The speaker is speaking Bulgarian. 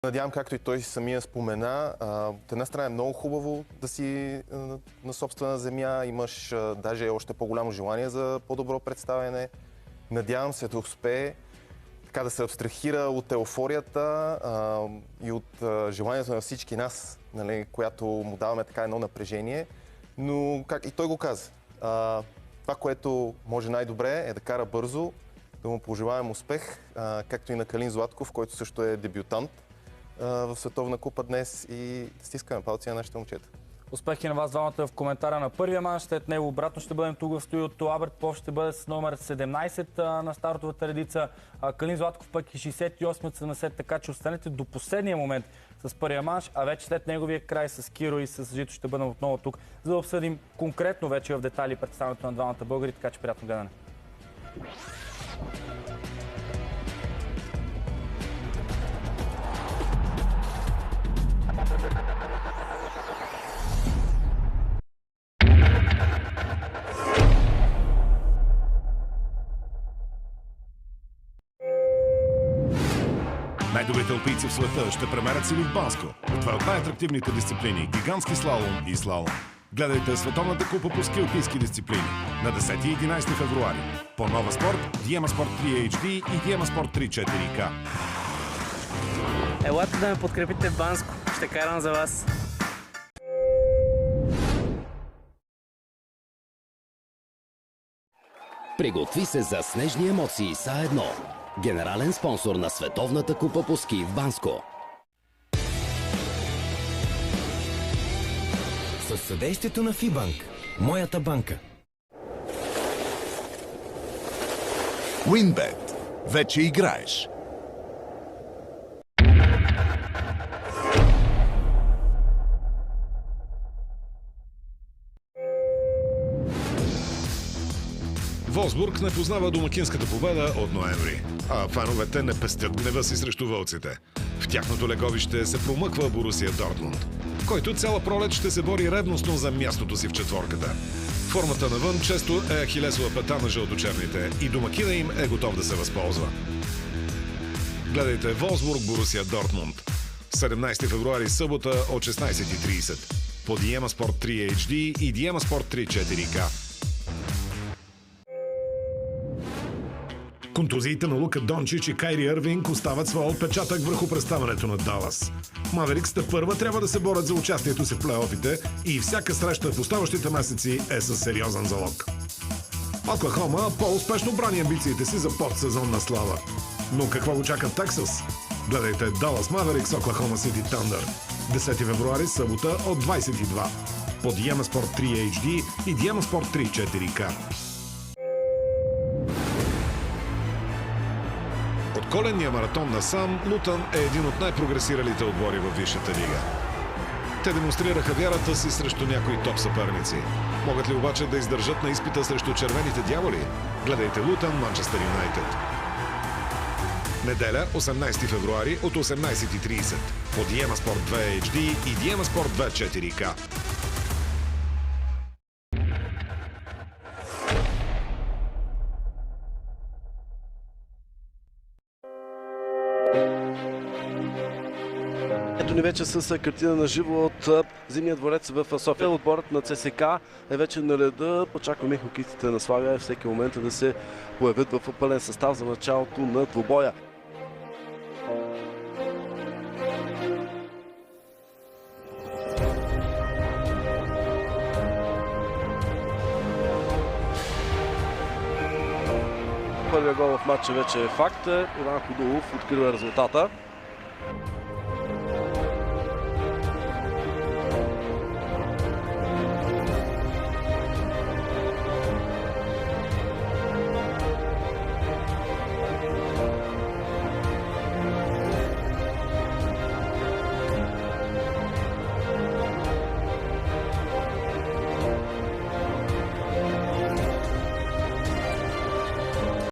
Надявам, както и той самия спомена, от една страна е много хубаво да си на собствена земя, имаш даже още по-голямо желание за по-добро представяне. Надявам се да успее така да се абстрахира от еуфорията и от желанието на всички нас, нали, която му даваме така едно напрежение. Но как и той го каза, това, което може най-добре е да кара бързо, да му пожелаем успех, както и на Калин Златков, който също е дебютант в Световна купа днес, и стискаме палци на нашите момчета. Успехи на вас двамата в коментара на първия мач. След него обратно ще бъдем тук в студиото. Аберт Попов ще бъде с номер 17 на стартовата редица. Калин Златков пък е 68-70, така че останете до последния момент с първия мач, а вече след неговия край с Киро и с Жито ще бъдем отново тук, за да обсъдим конкретно вече в детайли представянето на двамата българи, така че приятно гледане. Най-добрите алпийци в света ще премерят сили в Банско. Това е от най-атрактивните дисциплини – гигантски слалом и слалом. Гледайте Световната купа по ски алпийски дисциплини на 10 и 11 февруари. По нова спорт, Диема Спорт 3 HD и Диема Спорт 3 4K. Елате да ме подкрепите в Банско. Ще карам за вас. Приготви се за снежни емоции с А1. Генерален спонсор на Световната купа по ски в Банско. Със съдействието на Фибанк, моята банка. WinBet. Вече играеш. Волсбург не познава домакинската победа от ноември, а фановете не пестят гнева си срещу вълците. В тяхното леговище се промъква Борусия Дортмунд, който цяла пролет ще се бори ревностно за мястото си в четворката. Формата навън често е ахилесова пета на жълточерните и домакина им е готов да се възползва. Гледайте Волсбург Борусия Дортмунд. 17 февруари събота от 16:30 по Диема Спорт 3 HD и Диема Спорт 3 4K. Контузиите на Лука Дончич и Кайри Ирвинг остават своя отпечатък върху представянето на Далас. Мавериксите първа трябва да се борят за участието си в плейофите и всяка среща в оставащите месеци е със сериозен залог. Оклахома по-успешно брани амбициите си за подсезонна слава. Но какво го чака Тексас? Гледайте Далас Маверикс Оклахома Сити Тандър. 10 февруари, събота от 22 по Диема Спорт 3 HD и Диема Спорт 3 4K. От коленния маратон насам, Лутън е един от най-прогресиралите отбори във Висшата лига. Те демонстрираха вярата си срещу някои топ съперници. Могат ли обаче да издържат на изпита срещу червените дяволи? Гледайте Лутън Манчестър Юнайтед. Неделя, 18 февруари от 18:30 по Диема Спорт 2 HD и Диема Спорт 2 4K. Ето ни вече с картина на живо от Зимния дворец в София. Отборът на ЦСК е вече на реда. Очакваме хокеистите на Славия всеки момент да се появят в пълен състав за началото на двубоя. Първият гол в матча вече е факт. Иван Ходулов открива резултата.